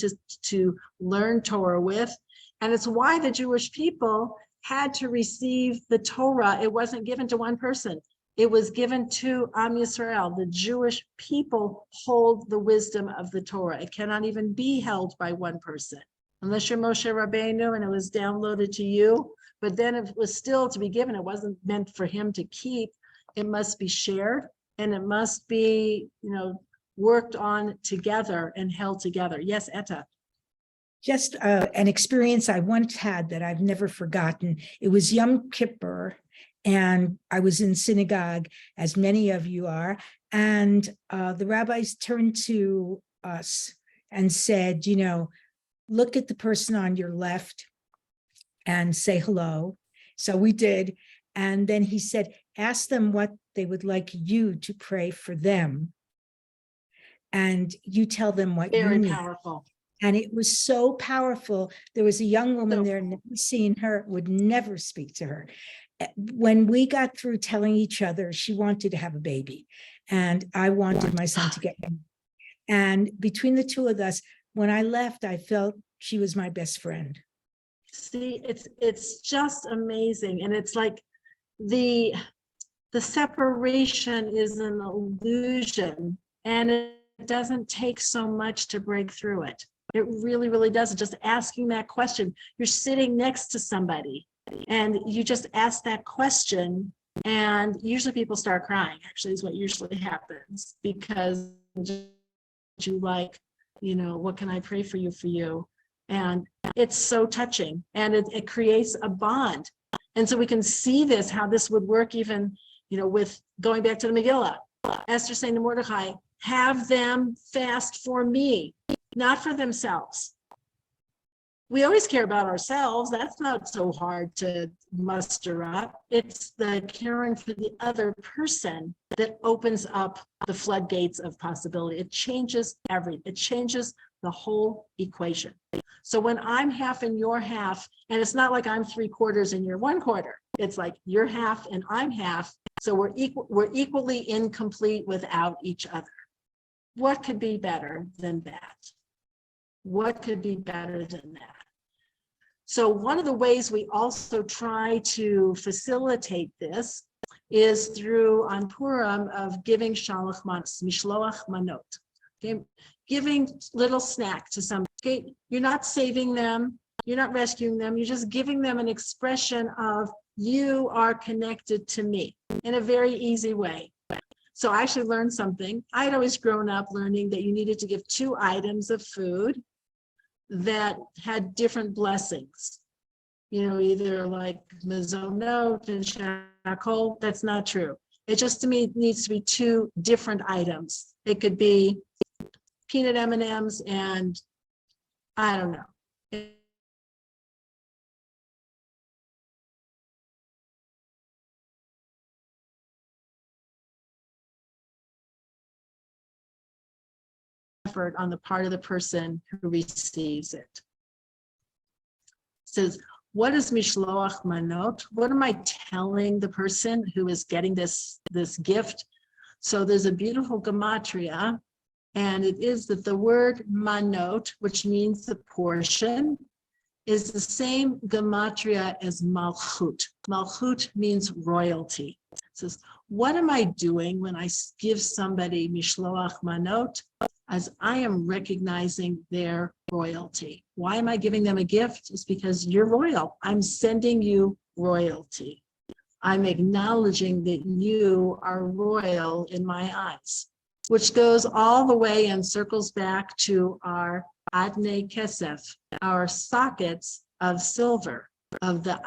to learn Torah with. And it's why the Jewish people had to receive the Torah. It wasn't given to one person. It was given to Am Yisrael. The Jewish people hold the wisdom of the Torah. It cannot even be held by one person, unless you're Moshe Rabbeinu and it was downloaded to you. But then it was still to be given. It wasn't meant for him to keep. It must be shared, and it must be, worked on together and held together. Yes, Etta. Just an experience I once had that I've never forgotten. It was Yom Kippur, and I was in synagogue, as many of you are, and the rabbis turned to us and said, look at the person on your left and say hello. So we did. And then he said, ask them what they would like you to pray for them. And you tell them what you need. Very powerful. And it was so powerful. There was a young woman there, never seen her, would never speak to her. When we got through telling each other, she wanted to have a baby. And I wanted my son to get one. And between the two of us, when I left, I felt she was my best friend. See, it's just amazing. And it's like the separation is an illusion, and it doesn't take so much to break through it. It really, really doesn't. Just asking that question. You're sitting next to somebody and you just ask that question, and usually people start crying, actually, is what usually happens, because you like, what can I pray for you? And it's so touching, and it creates a bond. And so we can see this, how this would work even, with going back to the Megillah. Esther saying to Mordechai, have them fast for me, not for themselves. We always care about ourselves. That's not so hard to muster up. It's the caring for the other person that opens up the floodgates of possibility. It changes everything. It changes the whole equation. So when I'm half and you're half, and it's not like I'm 3/4 and you're 1/4. It's like you're half and I'm half. So we're equally incomplete without each other. What could be better than that? What could be better than that? So one of the ways we also try to facilitate this is through on Purim of giving shalach manos, mishloach manot. Okay, giving little snack to somebody. Okay, you're not saving them, you're not rescuing them, you're just giving them an expression of you are connected to me in a very easy way. So I actually learned something. I'd always grown up learning that you needed to give 2 items of food that had different blessings. either like mezonot and shakol. That's not true. It just, to me, needs to be two different items. It could be peanut M&Ms and I don't know. Effort on the part of the person who receives it. Says, what is mishloach manot? What am I telling the person who is getting this gift? So there's a beautiful gematria, and it is that the word manot, which means the portion, is the same gematria as malchut. Malchut means royalty. It says, what am I doing when I give somebody mishloach manot? As I am recognizing their royalty. Why am I giving them a gift? It's because you're royal. I'm sending you royalty. I'm acknowledging that you are royal in my eyes, which goes all the way and circles back to our adnei kesef, our sockets of silver, of the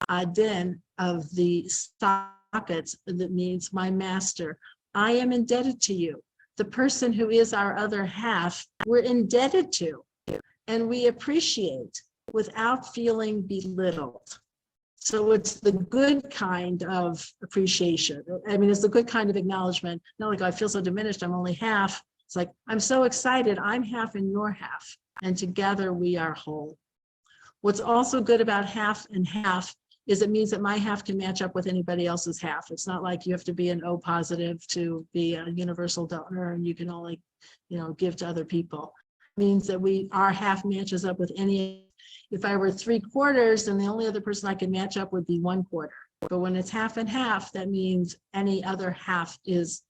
adin, of the sockets, that means my master. I am indebted to you. The person who is our other half, we're indebted to, and we appreciate without feeling belittled. So it's the good kind of appreciation. I mean, it's the good kind of acknowledgement. Not like, I feel so diminished, I'm only half. It's like, I'm so excited, I'm half and you're half, and together we are whole. What's also good about half and half is it means that my half can match up with anybody else's half. It's not like you have to be an O positive to be a universal donor and you can only, give to other people. It means that our half matches up with any. If I were 3/4, then the only other person I can match up would be 1/4. But when it's half and half, that means any other half is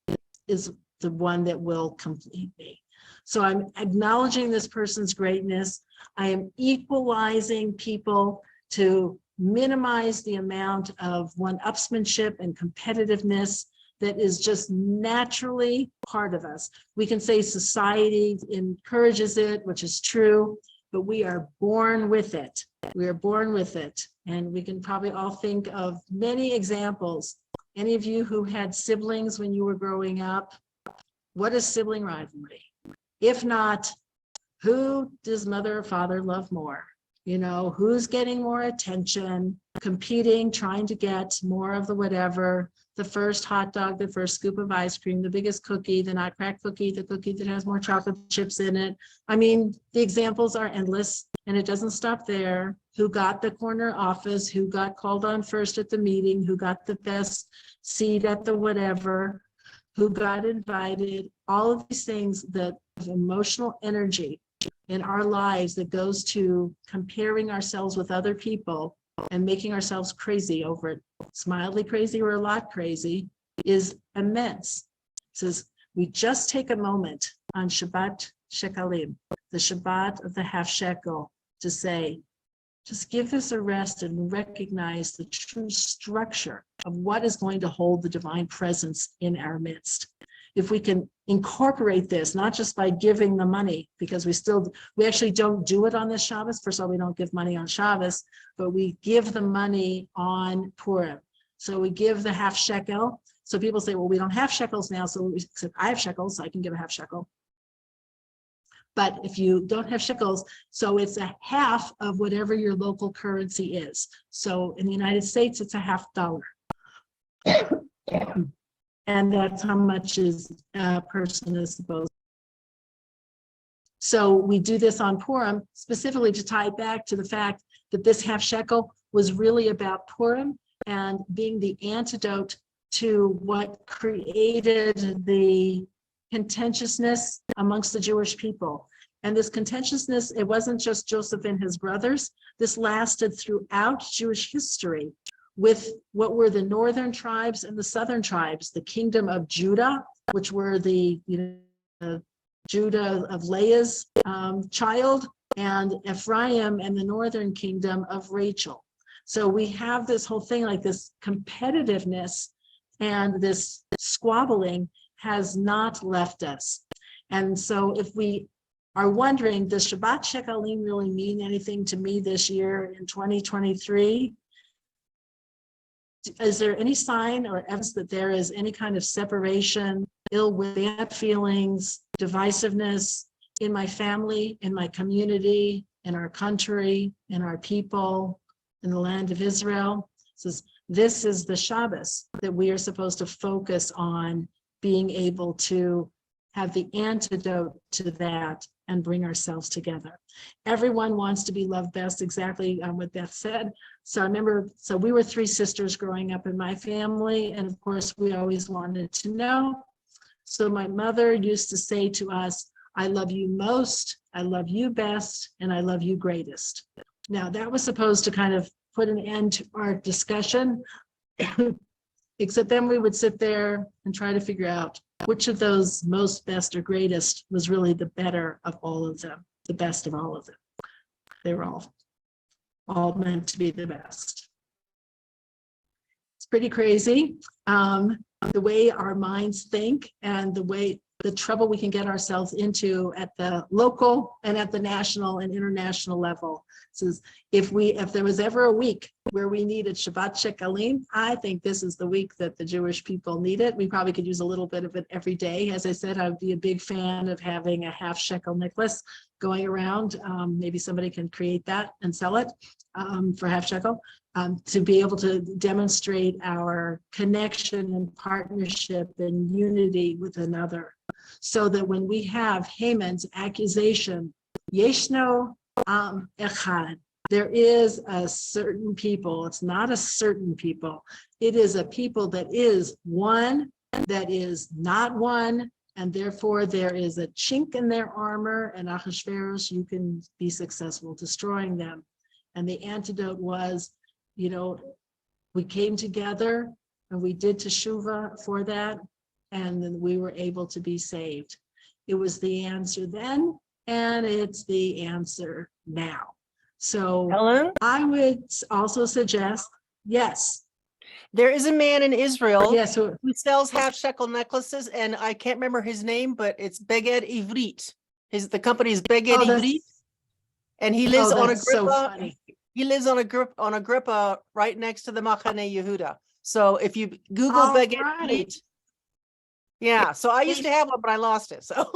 the one that will complete me. So I'm acknowledging this person's greatness. I am equalizing people to minimize the amount of one-upsmanship and competitiveness that is just naturally part of us. We can say society encourages it, which is true, but we are born with it. We are born with it. And we can probably all think of many examples. Any of you who had siblings when you were growing up, what is sibling rivalry? If not, who does mother or father love more? Who's getting more attention, competing, trying to get more of the whatever, the first hot dog, the first scoop of ice cream, the biggest cookie, the not cracked cookie, the cookie that has more chocolate chips in it. I mean, the examples are endless, and it doesn't stop there. Who got the corner office, who got called on first at the meeting, who got the best seat at the whatever, who got invited, all of these things that have emotional energy in our lives that goes to comparing ourselves with other people and making ourselves crazy over it, mildly crazy or a lot crazy, is immense. It says, we just take a moment on Shabbat Shekalim, the Shabbat of the half shekel, to say, just give this a rest and recognize the true structure of what is going to hold the divine presence in our midst. If we can incorporate this, not just by giving the money, because we actually don't do it on this Shabbos. First of all, we don't give money on Shabbos, but we give the money on Purim. So we give the half shekel. So people say, well, we don't have shekels now. So we said, I have shekels, so I can give a half shekel. But if you don't have shekels, so it's a half of whatever your local currency is. So in the United States, it's a $50. And that's how much a person is supposed. So we do this on Purim specifically to tie it back to the fact that this half shekel was really about Purim and being the antidote to what created the contentiousness amongst the Jewish people. And this contentiousness, it wasn't just Joseph and his brothers. This lasted throughout Jewish history, with what were the northern tribes and the southern tribes, the kingdom of Judah, which were the Judah of Leah's child, and Ephraim and the northern kingdom of Rachel. So we have this whole thing, like this competitiveness and this squabbling has not left us. And so if we are wondering, does Shabbat Shekalim really mean anything to me this year in 2023? Is there any sign or evidence that there is any kind of separation, ill will, bad feelings, divisiveness in my family, in my community, in our country, in our people, in the land of Israel? This is the Shabbos that we are supposed to focus on being able to have the antidote to that and bring ourselves together. Everyone wants to be loved best, exactly what Beth said. So I remember, we were 3 sisters growing up in my family, and of course we always wanted to know. So my mother used to say to us, I love you most, I love you best, and I love you greatest. Now that was supposed to kind of put an end to our discussion, except then we would sit there and try to figure out which of those most, best, or greatest was really the better of all of them, the best of all of them. They were all meant to be the best. It's pretty crazy, the way our minds think and the trouble we can get ourselves into at the local and at the national and international level. So if there was ever a week where we needed Shabbat Shekalim, I think this is the week that the Jewish people need it. We probably could use a little bit of it every day. As I said, I would be a big fan of having a half shekel necklace going around. Maybe somebody can create that and sell it for half shekel. To be able to demonstrate our connection and partnership and unity with another, so that when we have Haman's accusation, Yeshno Echad, there is a certain people, it's not a certain people, it is a people that is one, that is not one, and therefore there is a chink in their armor, and Achashverosh, you can be successful destroying them. And the antidote was, we came together and we did teshuvah for that, and then we were able to be saved. It was the answer then, and it's the answer now. So Ellyn? I would also suggest, yes. There is a man in Israel Yes. who sells half shekel necklaces, and I can't remember his name, but it's Beged Ivrit. The company is Beged Ivrit, and he lives on that's so Agrippa. funny. He lives on Agrippa, right next to the Machane Yehuda. So if you Google All Beged right. Ivrit, yeah. So I used to have one, but I lost it. So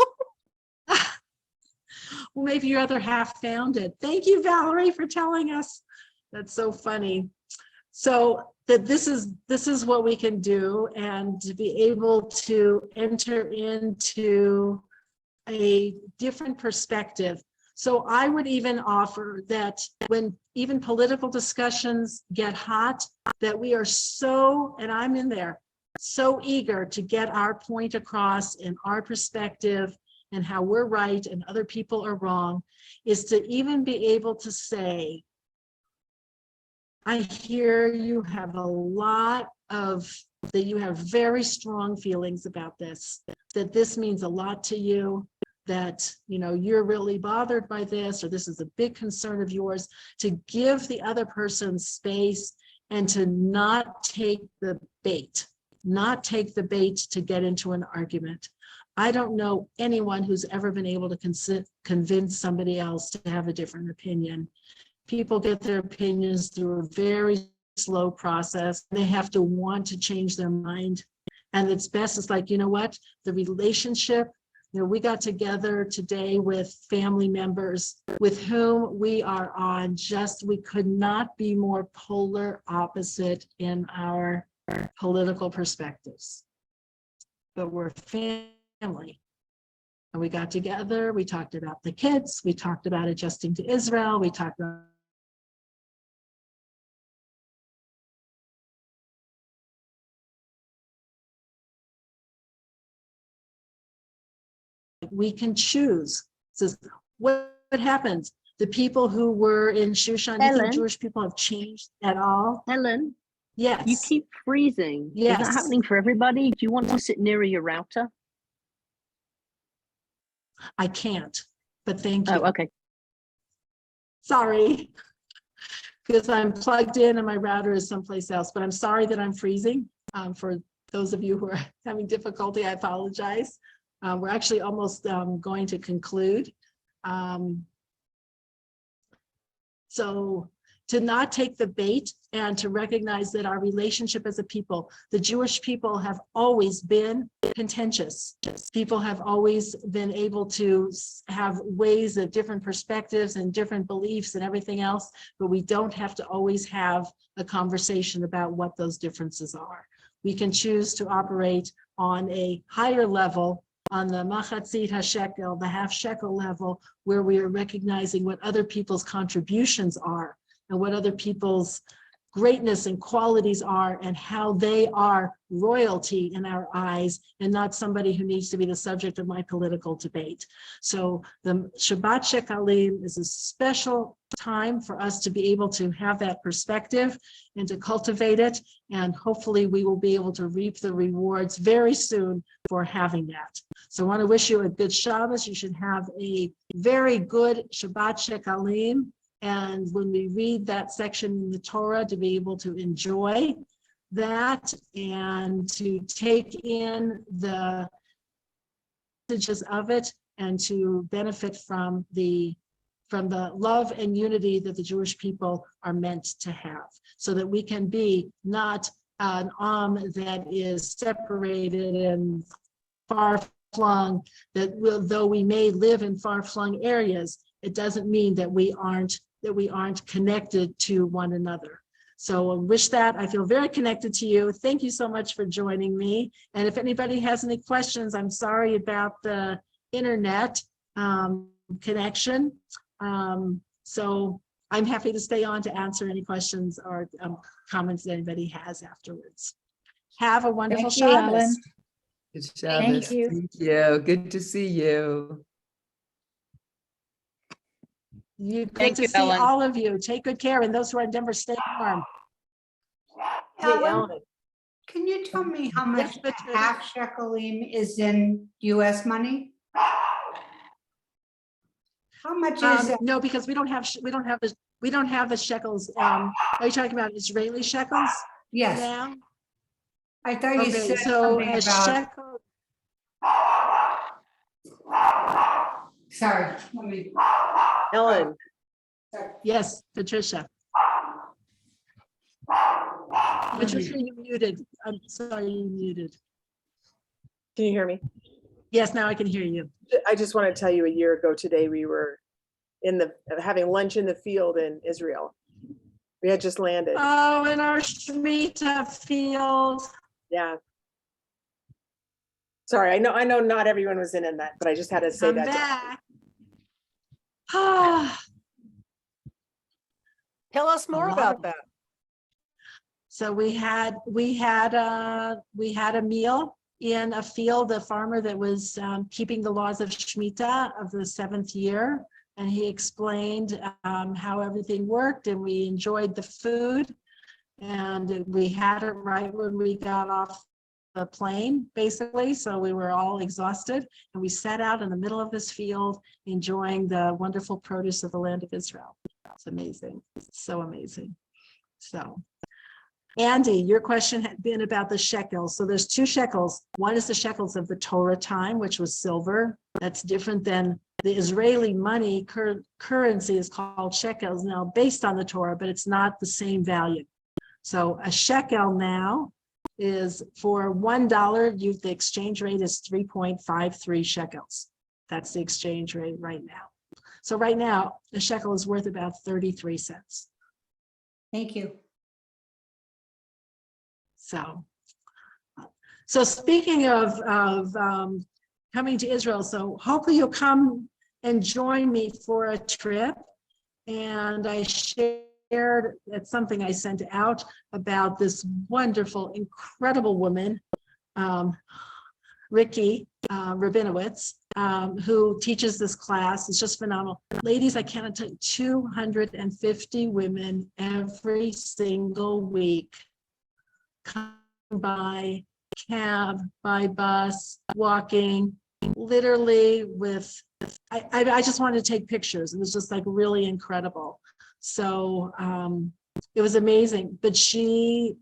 Well, maybe your other half found it. Thank you, Valerie, for telling us. That's so funny. So that this is what we can do, and to be able to enter into a different perspective. So I would even offer that when even political discussions get hot, that we are so, and I'm in there, so eager to get our point across in our perspective and how we're right and other people are wrong, is to even be able to say, I hear you have that you have very strong feelings about this, that this means a lot to you, that you're really bothered by this, or this is a big concern of yours, to give the other person space and to not take the bait to get into an argument. I don't know anyone who's ever been able to convince somebody else to have a different opinion. People get their opinions through a very slow process. They have to want to change their mind. And it's best, it's like, the relationship, we got together today with family members with whom we are on we could not be more polar opposite in our political perspectives. But we're family. And we got together, we talked about the kids, we talked about adjusting to Israel, we talked about we can choose. Says, what happens? The people who were in Shushan, do you think Ellyn? Jewish people have changed at all? Ellyn, Yes. you keep freezing. Is Yes. that happening for everybody? Do you want to sit nearer your router? I can't, but thank you. Oh, okay. Sorry, because I'm plugged in and my router is someplace else, but I'm sorry that I'm freezing. For those of you who are having difficulty, I apologize. We're actually almost going to conclude. So to not take the bait and to recognize that our relationship as a people, the Jewish people have always been contentious. People have always been able to have ways of different perspectives and different beliefs and everything else, but we don't have to always have a conversation about what those differences are. We can choose to operate on a higher level, on the machatzit hashekel, the half shekel level, where we are recognizing what other people's contributions are and what other people's greatness and qualities are and how they are royalty in our eyes and not somebody who needs to be the subject of my political debate. So the Shabbat Shekalim is a special time for us to be able to have that perspective and to cultivate it. And hopefully we will be able to reap the rewards very soon for having that. So I want to wish you a good Shabbos. You should have a very good Shabbat Shekalim. And when we read that section in the Torah, to be able to enjoy that and to take in the messages of it and to benefit from the love and unity that the Jewish people are meant to have, so that we can be not an that is separated and far-flung, that though we may live in far-flung areas, it doesn't mean that we aren't connected to one another. So I wish that. I feel very connected to you. Thank you so much for joining me. And if anybody has any questions, I'm sorry about the internet connection. So I'm happy to stay on to answer any questions or comments that anybody has afterwards. Have a wonderful Thank you, Shabbos. Ellyn. Good Shabbos. Thank you. Thank you. Good to see you. Good Thank to you, see Ellyn. all of you. Take good care, and those who are in Denver, stay warm. Ellyn, can you tell me how much Yes, Patricia. half shekalim is in US money? How much is it? No, because we don't have the shekels. Are you talking about Israeli shekels Yes, now? I thought you Okay, said so something a about, shekel. sorry, let me. Ellyn, Yes, Patricia. Patricia, you muted. I'm sorry, you muted. Can you hear me? Yes, now I can hear you. I just want to tell you, a year ago today, we were having lunch in the field in Israel. We had just landed. Oh, in our Shemitah field. Yeah. Sorry, I know not everyone was in that, but I just had to say I'm that. back. Ah. tell us more lot about of- that. So we had a meal in a field, a farmer that was keeping the laws of Shemitah of the 7th year. And he explained how everything worked, and we enjoyed the food. And we had it right when we got off the plane, basically. So we were all exhausted, and we sat out in the middle of this field enjoying the wonderful produce of the land of Israel. It's amazing. It's so amazing. So Andy, your question had been about the shekels. So there's 2 shekels. One is the shekels of the Torah time, which was silver. That's different than the Israeli money. Currency is called shekels now, based on the Torah, but it's not the same value. So a shekel now is for $1, the exchange rate is 3.53 shekels. That's the exchange rate right now. So right now, a shekel is worth about 33 cents. Thank you. So speaking of coming to Israel, so hopefully you'll come and join me for a trip. And I shared, that's something I sent out about this wonderful, incredible woman, Ricky Rabinowitz, who teaches this class. It's just phenomenal. Ladies, I cannot tell you, 250 women every single week come by cab, by bus, walking, literally with, I just wanted to take pictures. It was just like really incredible. So it was amazing. But she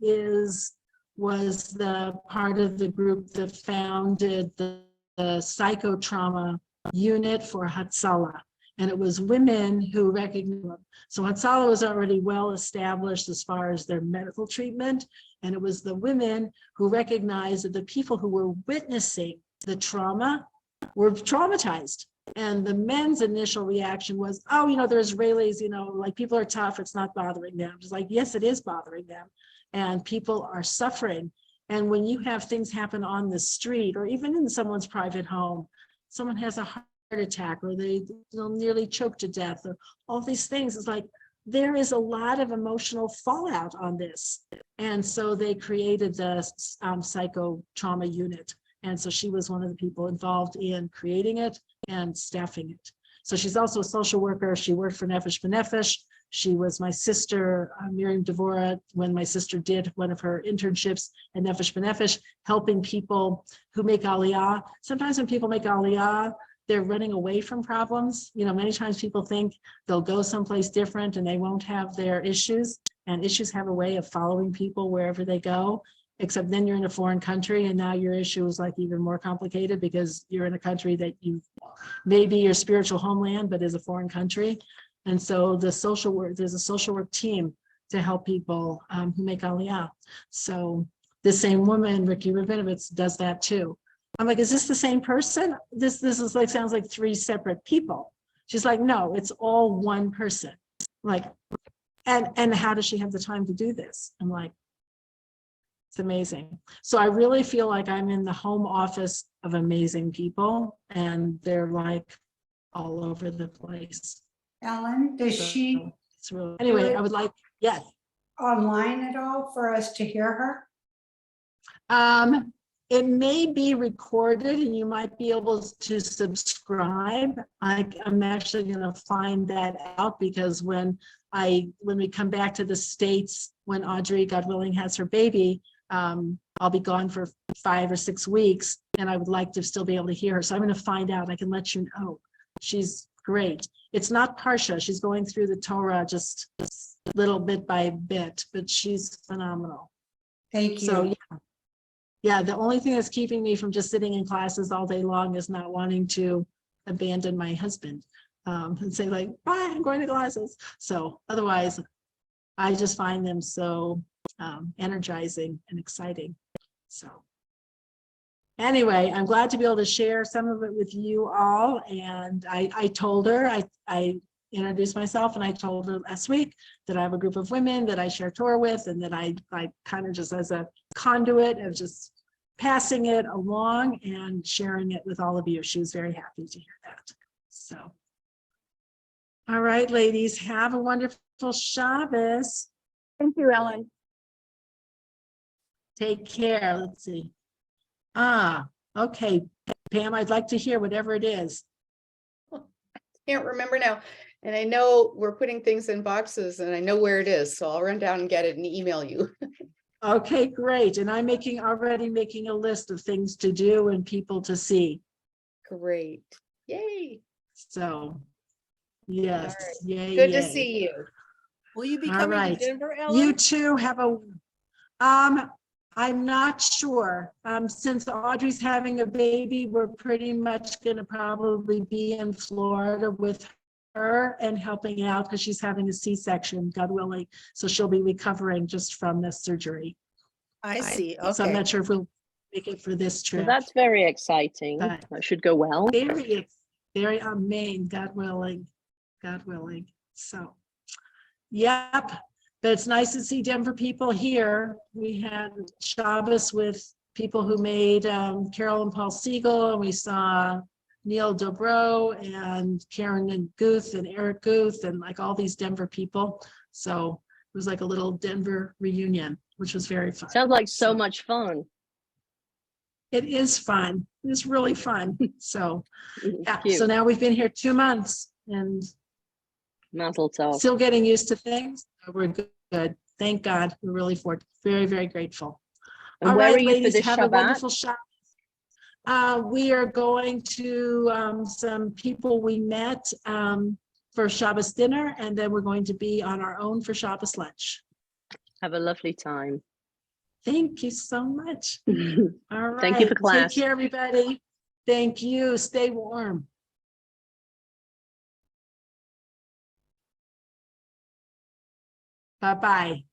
was the part of the group that founded the psychotrauma unit for Hatzalah. And it was women who recognized them. So Hatzalah was already well established as far as their medical treatment. And it was the women who recognized that the people who were witnessing the trauma were traumatized. And the men's initial reaction was, oh, they're Israelis, like people are tough, it's not bothering them. It's like, yes, it is bothering them. And people are suffering. And when you have things happen on the street or even in someone's private home, someone has a heart attack or they'll nearly choke to death or all these things, it's like there is a lot of emotional fallout on this. And so they created the psychotrauma unit. And so she was one of the people involved in creating it and staffing it. So she's also a social worker. She worked for Nefesh B'Nefesh. She was my sister, Miriam Devora, when my sister did one of her internships at Nefesh B'Nefesh, helping people who make Aliyah. Sometimes when people make Aliyah, they're running away from problems. Many times people think they'll go someplace different and they won't have their issues. And issues have a way of following people wherever they go. Except then you're in a foreign country and now your issue is like even more complicated because you're in a country that you may be your spiritual homeland, but is a foreign country. And so there's a social work team to help people who make Aliyah. So the same woman, Ricky Rabinovitz, does that too. I'm like, is this the same person? This is like, sounds like three separate people. She's like, no, it's all one person. Like, and how does she have the time to do this? I'm like, it's amazing. So I really feel like I'm in the home office of amazing people and they're like all over the place. Ellyn, does she It's really, anyway, I would like, yes. online at all for us to hear her? It may be recorded and you might be able to subscribe. I'm actually going to find that out because when we come back to the States, when Audrey, God willing, has her baby, I'll be gone for 5 or 6 weeks and I would like to still be able to hear her. So I'm going to find out. I can let you know. She's great. It's not parsha. She's going through the Torah just little bit by bit, but she's phenomenal. Thank you. So yeah, the only thing that's keeping me from just sitting in classes all day long is not wanting to abandon my husband and say like, bye, I'm going to classes. So otherwise, I just find them so energizing and exciting. So anyway, I'm glad to be able to share some of it with you all. And I told her, I introduced myself and I told her last week that I have a group of women that I share Torah with and that I kind of just as a conduit of just passing it along and sharing it with all of you. She was very happy to hear that. So, all right, ladies, have a wonderful Shabbos. Thank you, Ellyn. Take care. Let's see. Okay, Pam, I'd like to hear whatever it is. Can't remember now. And I know we're putting things in boxes and I know where it is. So I'll run down and get it and email you. Okay, great. And I'm already making a list of things to do and people to see. Great. Yay. So, yes, All right. yay, Good yay. to see you. Will you be All coming right. to Denver, Ellyn? You too have a, I'm not sure. Since Audrey's having a baby, we're pretty much going to probably be in Florida with her and helping out because she's having a C-section, God willing. So she'll be recovering just from the surgery. I see. So I'm Okay. not sure if we'll make it for this trip. Well, that's very exciting. But That should go well. very amen, God willing, God willing. So, yep. But it's nice to see Denver people here. We had Shabbos with people who made Carol and Paul Siegel, and we saw Neil Dobro and Karen and Guth and Eric Guth and like all these Denver people. So it was like a little Denver reunion, which was very fun. Sounds like so much fun. It is fun. It's really fun. So yeah, Cute. so now we've been here 2 months and Mazel tov. still getting used to things. We're good. Thank God. We're really very, very grateful. And All where right, are you ladies, for this have a Shabbat? wonderful Shabbat. We are going to some people we met for Shabbos dinner, and then we're going to be on our own for Shabbos lunch. Have a lovely time. Thank you so much. All right. Thank you for class. Take care, everybody. Thank you. Stay warm. Bye-bye.